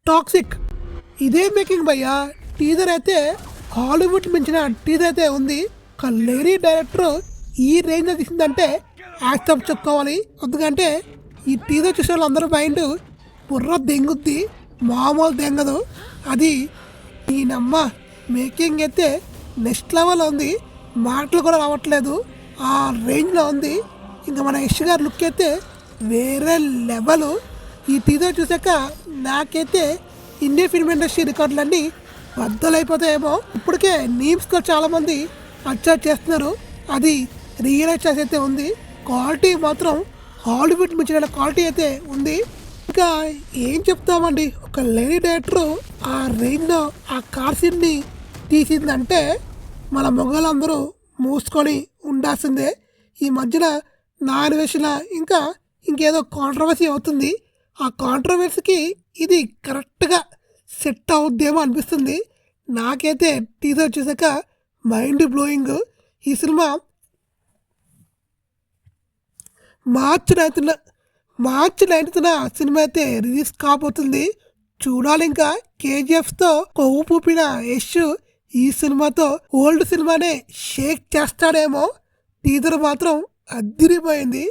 Toxic. ఇదే making భయ్యా. Teaser అయితే హాలీవుడ్ మించిన టీజర్ అయితే ఉంది. ఒక లేడీ డైరెక్టర్ ఈ రేంజ్లో తీసిందంటే యాక్సెప్ట్ చెప్పుకోవాలి. ఎందుకంటే ఈ టీజర్ చూసే వాళ్ళందరూ మైండ్ బుర్ర దెంగుద్ది, మామూలు దెంగదు. అది ఈయనమ్మ మేకింగ్ అయితే నెక్స్ట్ లెవెల్ ఉంది. మాటలు కూడా రావట్లేదు, ఆ రేంజ్లో ఉంది. ఇంకా మన యష్ గారు లుక్ అయితే వేరే లెవెల్. ఈ టీజర్ చూసాక నాకైతే ఇండియన్ ఫిల్మ్ ఇండస్ట్రీ రికార్డులన్నీ బద్దలైపోతాయేమో. ఇప్పటికే నీమ్స్తో చాలామంది అడ్జస్ట్ చేస్తున్నారు. అది రియలైజ్ చేసి అయితే ఉంది. క్వాలిటీ మాత్రం హాలీవుడ్ మించిన క్వాలిటీ అయితే ఉంది. ఇంకా ఏం చెప్తామండి, ఒక లేడీ డైరెక్టర్ ఆ రేంజ్లో ఆ కార్ సీన్ని తీసిందంటే మన మొగలందరూ మూసుకొని ఉండాల్సిందే. ఈ మధ్యన నాన్ ఇంకా ఇంకేదో కాంట్రవర్సీ అవుతుంది. ఆ కాంట్రవర్సీకి ఇది కరెక్ట్గా సెట్ అవుద్దేమో అనిపిస్తుంది నాకైతే. టీజర్ చూసాక మైండ్ బ్లోయింగ్. ఈ సినిమా మార్చి 9న సినిమా అయితే రిలీజ్ కాబోతుంది. చూడాలి. ఇంకా కేజీఎఫ్తో కొవ్వు పూపిన యష్ ఈ సినిమాతో ఓల్డ్ సినిమానే షేక్ చేస్తాడేమో. టీజర్ మాత్రం అద్దిరిపోయింది.